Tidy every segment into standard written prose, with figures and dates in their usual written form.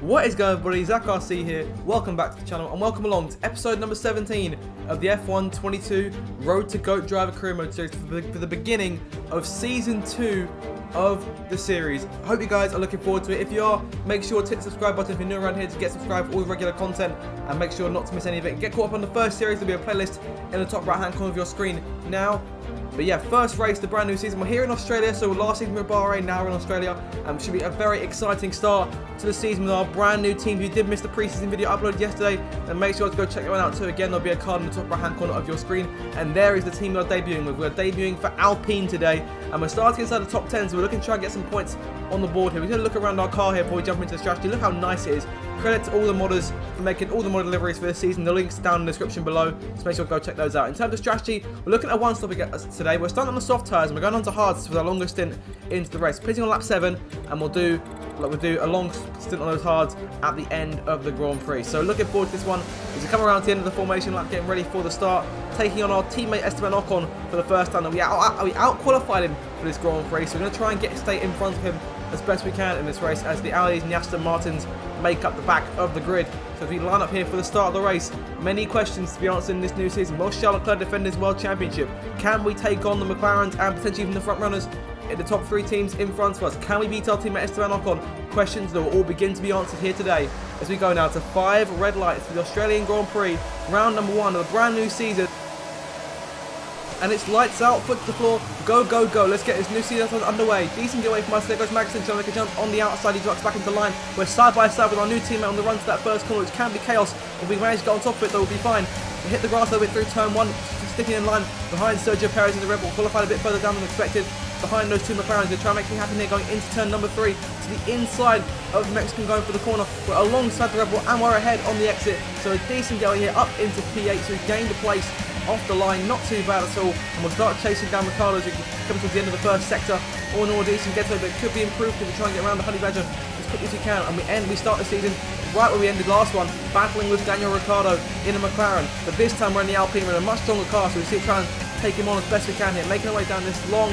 What is going on, everybody? Zach RC here. Welcome back to the channel and welcome along to episode number 17 of the F1 22 Road to GOAT Driver Career Mode series for the beginning of season 2 of the series. I hope you guys are looking forward to it. If you are, make sure to hit the subscribe button if you're new around here to get subscribed for all the regular content, and make sure not to miss any of it. Get caught up on the first series. There'll be a playlist in the top right hand corner of your screen now. But yeah, first race, the brand new season. We're here in Australia, so last season we were Bahrain, now we're in Australia. Should be a very exciting start to the season with our brand new team. If you did miss the pre-season video uploaded yesterday, then make sure to go check that one out too. Again, there'll be a card in the top right hand corner of your screen. And there is the team we're debuting with. We're debuting for Alpine today, and we're starting inside the top 10, so we're looking to try and get some points on the board here. We're going to look around our car here before we jump into the strategy. Look how nice it is. Credit to all the modders for making all the mod deliveries for this season. The link's down in the description below, so make sure to go check those out. In terms of strategy, we're looking at one stop today. We're starting on the soft tyres and we're going on to hards for the longest stint into the race. Pitting on lap 7, and we'll do a long stint on those hards at the end of the Grand Prix. So looking forward to this one as we come around to the end of the formation lap, getting ready for the start, taking on our teammate Esteban Ocon for the first time. And we out-qualified him for this Grand Prix, so we're going to try and stay in front of him as best we can in this race as the Audis and the Aston Martins make up the back of the grid. So as we line up here for the start of the race, many questions to be answered in this new season. Will Charles Leclerc defend his World Championship? Can we take on the McLarens and potentially even the front runners in the top 3 teams in front of us? Can we beat our teammate Esteban Ocon? Questions that will all begin to be answered here today as we go now to 5 red lights for the Australian Grand Prix, round number 1 of the brand new season. And it's lights out, foot to the floor, go, go, go. Let's get this new season underway. Decent getaway from us. There goes Magnussen trying to make a jump on the outside. He drops back into line. We're side by side with our new teammate on the run to that first corner, which can be chaos. If we manage to get on top of it, though, we'll be fine. We hit the grass a little bit through turn 1, sticking in line behind Sergio Perez in the Red Bull. Qualified a bit further down than expected behind those 2 McLarens. They're trying to make things happen here, going into turn number 3 to the inside of the Mexican, going for the corner. We're alongside the Red Bull and we're ahead on the exit. So a decent getaway here up into P8, so we gained a place off the line, not too bad at all, and we'll start chasing down Ricardo as we come towards the end of the first sector. All in all, decent getaway, but it could be improved if we try and get around the Honey Badger as quickly as we can. And we start the season right where we ended last one, battling with Daniel Ricciardo in a McLaren. But this time we're in the Alpine, we're in a much stronger car, so we see try and take him on as best we can here, making our way down this long,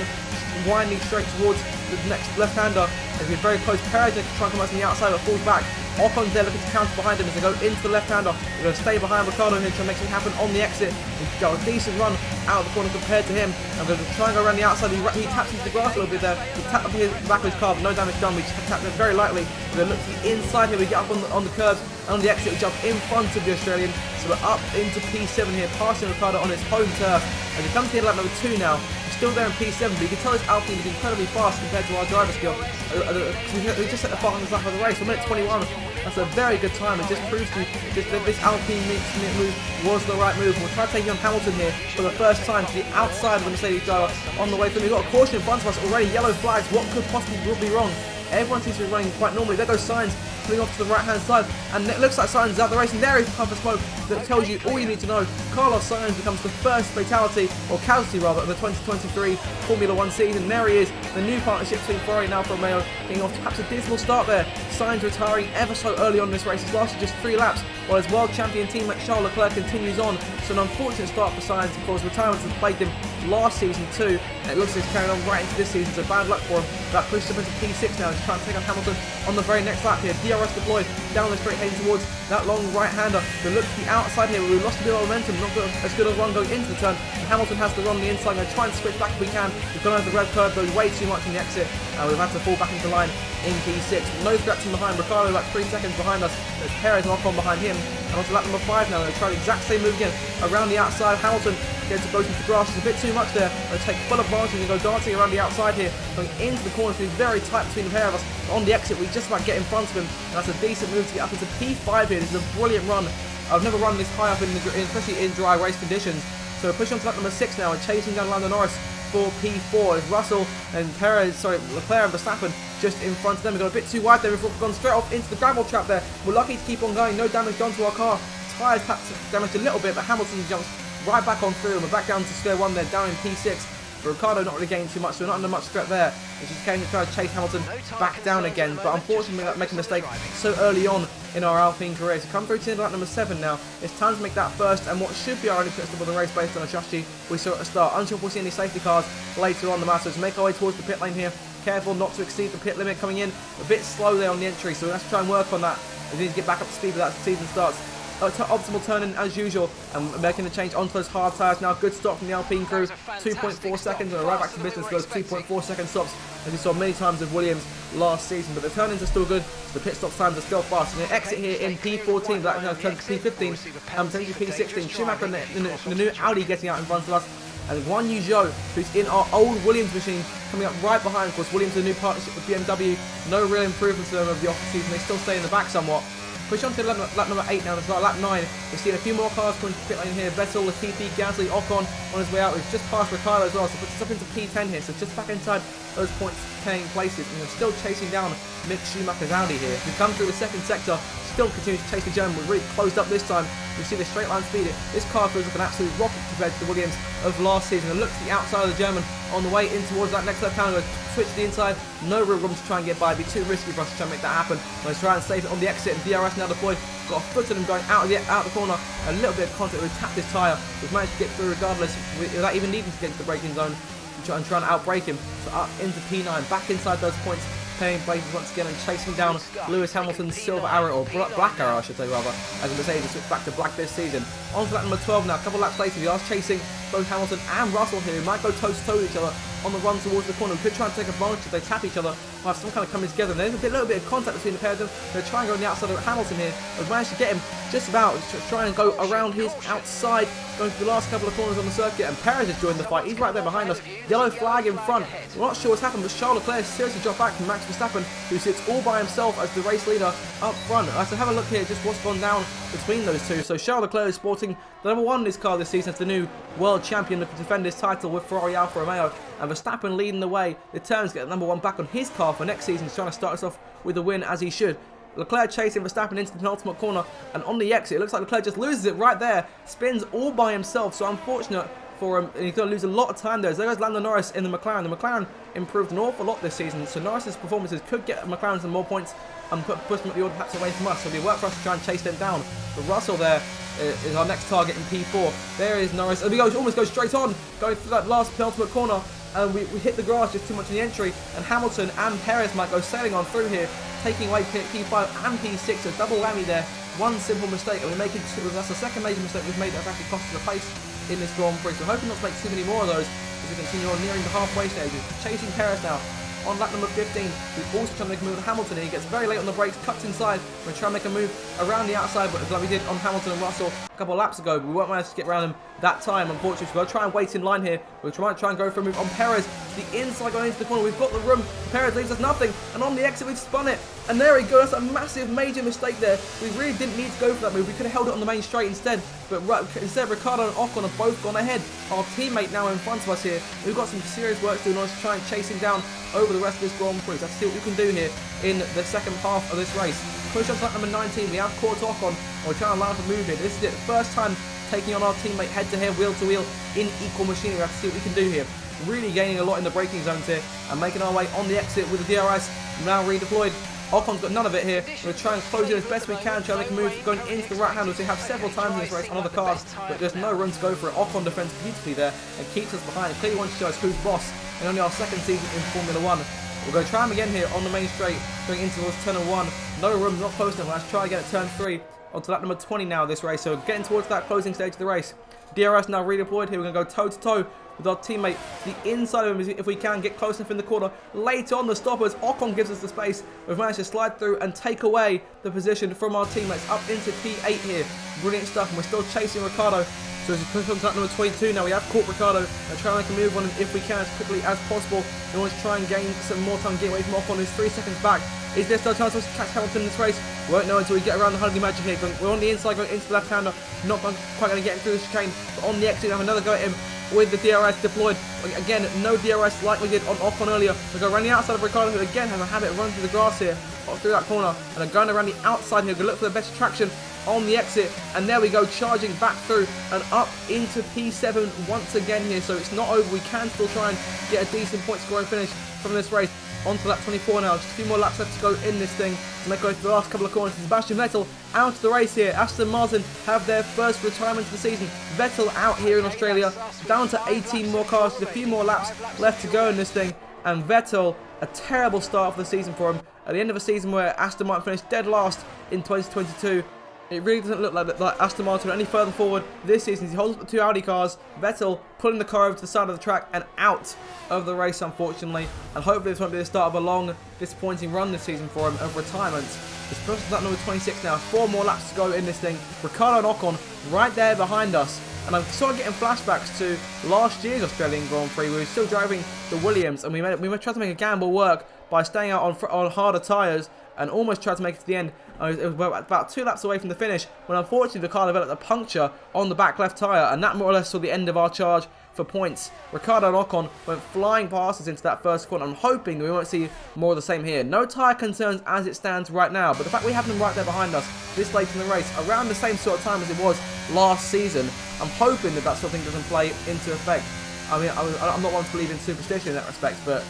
winding straight towards the next left-hander as we're very close. Perez can try and come out from the outside, but falls back. Ocon's there looking to counter behind him as they go into the left-hander. We're going to stay behind Ricardo here, trying to make something happen on the exit. We've got a decent run out of the corner compared to him. I'm going to try and go around the outside. He taps into the grass a little bit there. He tapped up his back of his car, but no damage done. We just tapped it very lightly. We're going to look to the inside here. We get up on the curves, and on the exit we jump in front of the Australian. So we're up into P7 here, passing Ricardo on his home turf. As we come to the end of lap number 2 now, still there in P7, but you can tell this Alpine is incredibly fast compared to our driver skill. We just set the fastest lap of the race. We're at 21. That's a very good time. It just proves to you that this Alpine move was the right move. We'll try taking on Hamilton here for the first time to the outside of the Mercedes driver on the way through. We've got a caution in front of us already. Yellow flags. What could possibly be wrong? Everyone seems to be running quite normally. There goes Sainz pulling off to the right-hand side, and it looks like Sainz is out the race, and there is a puff of smoke that tells you all you need to know. Carlos Sainz becomes the first fatality, or casualty rather, of the 2023 Formula 1 season. There he is, the new partnership between Ferrari and Alfa Romeo, getting off to perhaps a dismal start there. Sainz retiring ever so early on in this race. It's lasted just 3 laps, while his world champion teammate Charles Leclerc continues on. So an unfortunate start for Sainz. Of course, retirement has plagued him last season too, and it looks like he's carrying on right into this season, so bad luck for him. That pushed him into P6 now. He's trying to take on Hamilton on the very next lap here. DRS deployed down the straight, heading towards that long right-hander. We look to the outside here, where we lost a bit of momentum, not as good as one going into the turn. And Hamilton has to run the inside. We're going to try and switch back if we can. We've gone over the red curve, goes way too much in the exit, and we've had to fall back into line in P6. No threats from behind. Ricardo about 3 seconds behind us. There's Perez and Ocon behind him. And on to lap number 5 now. We're going to try the exact same move again around the outside. Hamilton gets to both into the grass. It's a bit too much there. We're going to take full advantage and go dancing around the outside here, going into the corner. It's very tight between the pair of us. On the exit, we just about get in front of him, and that's a decent move to get up into P5 here. This is a brilliant run. I've never run this high up, especially in dry race conditions. So we're pushing on to lap number 6 now and chasing down Lando Norris for P4 as Russell and Leclerc and Verstappen just in front of them. We've got a bit too wide there. We've gone straight off into the gravel trap there. We're lucky to keep on going. No damage done to our car. Tyres perhaps damaged a little bit, but Hamilton jumps right back on through, and we're back down to square 1 there, down in P6. But Ricciardo not really gaining too much, so we're not under much threat there. He just came to try to chase Hamilton back down again, but unfortunately making a mistake so early on in our Alpine career. So come through to lap number 7 now. It's time to make that first and what should be our only pit stop of the race based on a strategy we saw at the start. Unsure if we'll see any safety cars later on the matter. So make our way towards the pit lane here. Careful not to exceed the pit limit coming in. A bit slow there on the entry, so we'll have to try and work on that He needs to get back up to speed with that season starts. Optimal turning as usual, and making the change onto those hard tyres now. Good stop from the Alpine crew, 2.4 seconds, and right back to business for those 2.4 second stops, as we saw many times with Williams last season. But the turn-ins are still good, so the pit stop times are still fast. And the exit here in P14, that now turns to P15, and potentially P16. Schumacher and the new Audi getting out in front of us. And Guan Yu Zhou, who's in our old Williams machine, coming up right behind. Of course, Williams, a new partnership with BMW. No real improvements to them over the off-season. They still stay in the back somewut. Push on to lap number 8 now, that's lap 9. We've seen a few more cars coming to pit lane here. Vettel, Latifi, Gasly, Ocon on his way out. We've just passed Ricciardo as well, so puts us up into P10 here. So just back inside those points paying places. And we're still chasing down Mick Schumacher's Audi here. We come through the second sector, still continues to chase the German. We're really closed up this time. We see the straight line speed. This car feels like an absolute rocket compared to the Williams of last season. And look to the outside of the German on the way in towards that next left hander. Switch to the inside, no real room to try and get by. It'd be too risky for us to try and make that happen. Let's try and save it on the exit, and DRS now deployed. Got a foot of him going out of the corner. A little bit of contact. We've tapped his tyre. We've managed to get through regardless, without even needing to get into the braking zone and try and outbrake him. So up into P9, back inside those points, paying places once again and chasing down Lewis Hamilton's silver arrow, or black arrow I should say rather, as Mercedes switch back to black this season. On to lap number 12 now, a couple laps later, we are chasing both Hamilton and Russell here, who might go toe-to-toe with each other on the run towards the corner. We could try and take advantage if they tap each other, or have some kind of coming together. And there's a little bit of contact between the pair of them. They're trying to go on the outside of Hamilton here. We've managed to get him just about, trying to go around his outside, going through the last couple of corners on the circuit. And Perez has joined the fight. He's right there behind us. Yellow flag in front. We're not sure what's happened, but Charles Leclerc seriously dropped back from Max Verstappen, who sits all by himself as the race leader up front. So have a look here, just what's gone down between those two. So Charles Leclerc is sporting the number 1 in his car this season as the new world champion, looking to defend his title with Ferrari Alfa Romeo. And Verstappen leading the way. The turns get the number 1 back on his car for next season. He's trying to start us off with a win as he should. Leclerc chasing Verstappen into the penultimate corner, and on the exit, it looks like Leclerc just loses it right there. Spins all by himself, so unfortunate for him, and he's going to lose a lot of time there. So there goes Lando Norris in the McLaren. The McLaren improved an awful lot this season, so Norris's performances could get McLaren some more points and push them at the order perhaps away from us. So it'll be work for us to try and chase them down. But Russell there is our next target in P4. There is Norris, and we almost go straight on, going through that last penultimate corner, and we hit the grass just too much in the entry, and Hamilton and Perez might go sailing on through here, taking away P5 and P6, so double whammy there. One simple mistake, and we're making that's the second major mistake we've made that's actually cost us a place in this Grand Prix. So hoping not to make too many more of those as we continue on nearing the halfway stages. Chasing Perez now on lap number 15. We also try to make a move on Hamilton here. He gets very late on the brakes, cuts inside. We're trying to make a move around the outside, but like we did on Hamilton and Russell a couple of laps ago, but we won't manage to get around him that time, unfortunately. So we'll try and wait in line here. We'll try and go for a move on Perez. The inside going into the corner. We've got the room. Perez leaves us nothing, and on the exit we've spun it. And there we go. That's a massive, major mistake there. We really didn't need to go for that move. We could have held it on the main straight instead, but instead Ricciardo and Ocon have both gone ahead. Our teammate now in front of us here. We've got some serious work to do in order to try and chase him down over the rest of this Grand Prix. Let's see what we can do here in the second half of this race. Push on to lap number 19. We have caught Ocon, and we're trying to allow him to move here. This is it. First time taking on our teammate head-to-head, wheel-to-wheel in equal machinery. Let's see what we can do here. Really gaining a lot in the braking zones here and making our way on the exit with the DRS now redeployed. Ocon's got none of it here. We're going to try and close in as best we can, try to make a move going into the right handle. So we have several times in this race on other cars, but there's no room to go for it. Ocon defends beautifully there and keeps us behind. Clearly wants to show us who's boss in only our second season in Formula 1. We're going to try him again here on the main straight, going into towards turn 1. No room, not close enough. Let's try again at turn 3. Onto lap number 20 now of this race. So getting towards that closing stage of the race. DRS now redeployed here. We're going to go toe-to-toe with our teammate. The inside of him, if we can, get close enough in the corner. Later on the stoppers, Ocon gives us the space. We've managed to slide through and take away the position from our teammates up into P8 here. Brilliant stuff, and we're still chasing Ricciardo. So as we push on to lap number 22 now, we have caught Ricciardo and try and make a move on him if we can as quickly as possible in order to try and gain some more time, get away from Ocon, who's 3 seconds back. Is there still a chance to catch Hamilton in this race? We won't know until we get around the Hungry Magic here. We're on the inside going into the left-hander, not quite going to get him through the chicane, but on the exit, we have another go at him with the DRS deployed. Again, no DRS like we did on Ocon earlier. We go around the outside of Ricciardo, who again has a habit of running through the grass here, through that corner, and are going around the outside here. We're going to look for the best traction on the exit, and there we go, charging back through and up into P7 once again here. So it's not over. We can still try and get a decent point scoring finish from this race. On to lap 24 now, just a few more laps left to go in this thing to make way for the last couple of corners. Sebastian Vettel out of the race here. Aston Martin have their first retirement of the season. Vettel out here in Australia, down to 18 more cars, with a few more laps left to go in this thing. And Vettel, a terrible start for the season for him, at the end of a season where Aston Martin finished dead last in 2022. It really doesn't look like Aston Martin any further forward this season. He holds up the two Audi cars. Vettel pulling the car over to the side of the track and out of the race, unfortunately. And hopefully this won't be the start of a long, disappointing run this season for him of retirement. It's pushed to lap number 26 now. 4 more laps to go in this thing. Ricciardo and Ocon right there behind us. And I'm sort of getting flashbacks to last year's Australian Grand Prix. We were still driving the Williams, and we tried to make a gamble work by staying out on harder tyres and almost tried to make it to the end. It was about 2 laps away from the finish when unfortunately the car developed a puncture on the back left tyre, and that more or less saw the end of our charge for points. Ricciardo and Ocon went flying past us into that first corner. I'm hoping that we won't see more of the same here. No tyre concerns as it stands right now, but the fact we have them right there behind us this late in the race, around the same sort of time as it was last season, I'm hoping that sort of thing doesn't play into effect. I mean, I'm not one to believe in superstition in that respect, but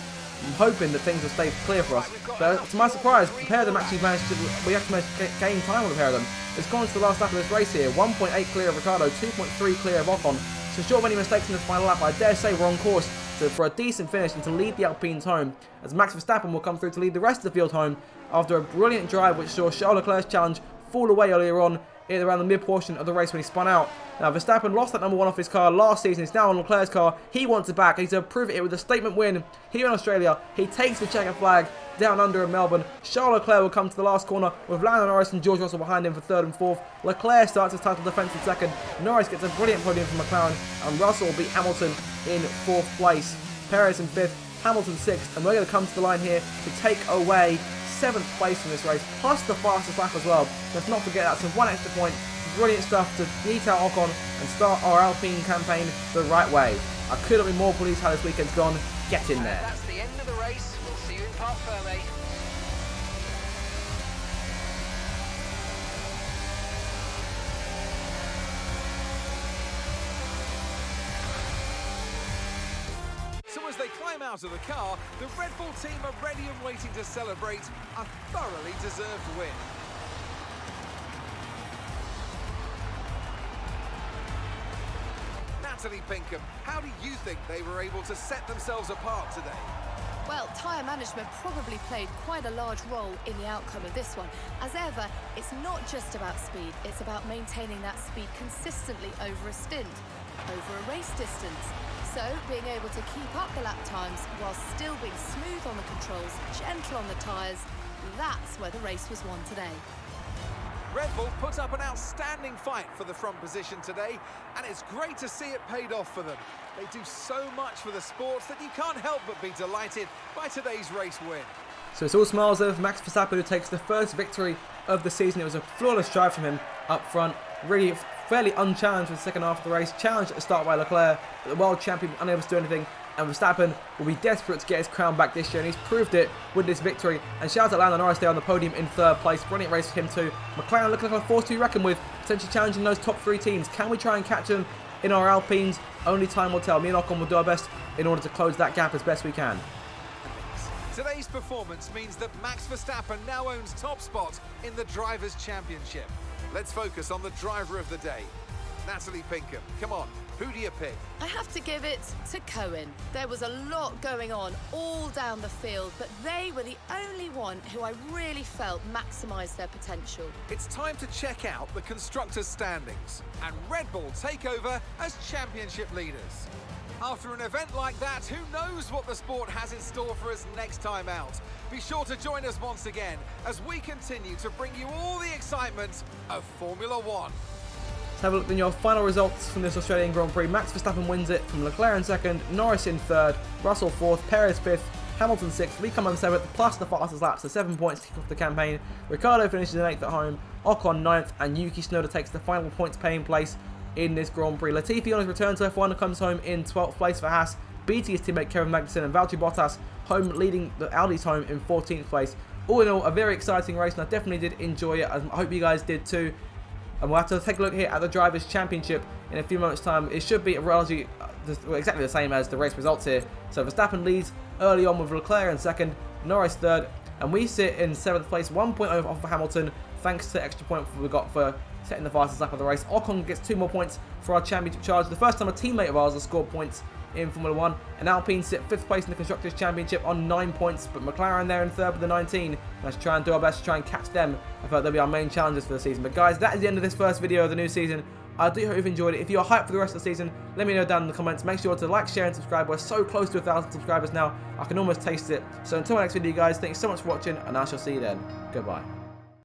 I'm hoping that things will stay clear for us. But to my surprise, the pair of them actually managed to, we actually managed to gain time on the pair of them. It's gone to the last lap of this race here. 1.8 clear of Ricciardo, 2.3 clear of Ocon. So short of any mistakes in this final lap, I dare say we're on course for a decent finish and to lead the Alpines home, as Max Verstappen will come through to lead the rest of the field home after a brilliant drive which saw Charles Leclerc's challenge fall away earlier on in around the mid-portion of the race when he spun out. Now, Verstappen lost that number 1 off his car last season. He's now on Leclerc's car. He wants it back. He's to prove it with a statement win here in Australia. He takes the checker flag down under in Melbourne. Charles Leclerc will come to the last corner with Lando Norris and George Russell behind him for 3rd and 4th. Leclerc starts his title defence in 2nd. Norris gets a brilliant podium from McLaren, and Russell will beat Hamilton in 4th place. Perez in 5th, Hamilton 6th, and we're going to come to the line here to take away 7th place in this race, plus the fastest lap as well. Let's not forget that's a 1 extra point. Brilliant stuff to beat out Ocon and start our Alpine campaign the right way. I couldn't be more pleased how this weekend's gone. Get in there. That's the end of the race. We'll see you in Parc Fermé. So as they climb out of the car, the Red Bull team are ready and waiting to celebrate a thoroughly deserved win. Natalie Pinkham, how do you think they were able to set themselves apart today? Well, tyre management probably played quite a large role in the outcome of this one. As ever, it's not just about speed, it's about maintaining that speed consistently over a stint, over a race distance. So, being able to keep up the lap times while still being smooth on the controls, gentle on the tyres, that's where the race was won today. Red Bull put up an outstanding fight for the front position today, and it's great to see it paid off for them. They do so much for the sports that you can't help but be delighted by today's race win. So it's all smiles there for Max Verstappen, who takes the first victory of the season. It was a flawless drive from him up front, really fairly unchallenged for the second half of the race, challenged at the start by Leclerc, but the world champion unable to do anything. And Verstappen will be desperate to get his crown back this year, and he's proved it with this victory. And shout out to Lando Norris there on the podium in 3rd place. Brilliant race for him too. McLaren looking like a force to be reckoned with, potentially challenging those top 3 teams. Can we try and catch them in our Alpines? Only time will tell. Me and Ocon will do our best in order to close that gap as best we can. Today's performance means that Max Verstappen now owns top spot in the Drivers' Championship. Let's focus on the driver of the day. Natalie Pinkham, come on, who do you pick? I have to give it to Cohen. There was a lot going on all down the field, but they were the only one who I really felt maximised their potential. It's time to check out the constructors' standings, and Red Bull take over as championship leaders. After an event like that, who knows what the sport has in store for us next time out? Be sure to join us once again as we continue to bring you all the excitement of Formula One. Let's have a look at your final results from this Australian Grand Prix. Max Verstappen wins it from Leclerc in 2nd, Norris in 3rd, Russell 4th, Perez 5th, Hamilton 6th, we come in 7th, plus the fastest laps, so 7 points to kick off the campaign. Ricciardo finishes in 8th at home, Ocon 9th, and Yuki Tsunoda takes the final points paying place in this Grand Prix. Latifi on his return to F1 comes home in 12th place for Haas, beating his teammate Kevin Magnussen, and Valtteri Bottas home leading the Audi's home in 14th place. All in all, a very exciting race, and I definitely did enjoy it. I hope you guys did too. And we'll have to take a look here at the Drivers' Championship in a few moments' time. It should be relatively exactly the same as the race results here. So Verstappen leads early on with Leclerc in 2nd, Norris 3rd, and we sit in 7th place, 1 point off of Hamilton, thanks to the extra point we got for setting the fastest lap of the race. Ocon gets 2 more points for our championship charge. The first time a teammate of ours has scored points in Formula 1. And Alpine sit 5th place in the Constructors' Championship on 9 points, but McLaren there in 3rd with the 19. Let's try and do our best to try and catch them. I thought they'll be our main challengers for the season. But guys, that is the end of this first video of the new season. I do hope you've enjoyed it. If you're hyped for the rest of the season, let me know down in the comments. Make sure to like, share, and subscribe. We're so close to 1,000 subscribers now. I can almost taste it. So until my next video, guys, thank you so much for watching, and I shall see you then. Goodbye.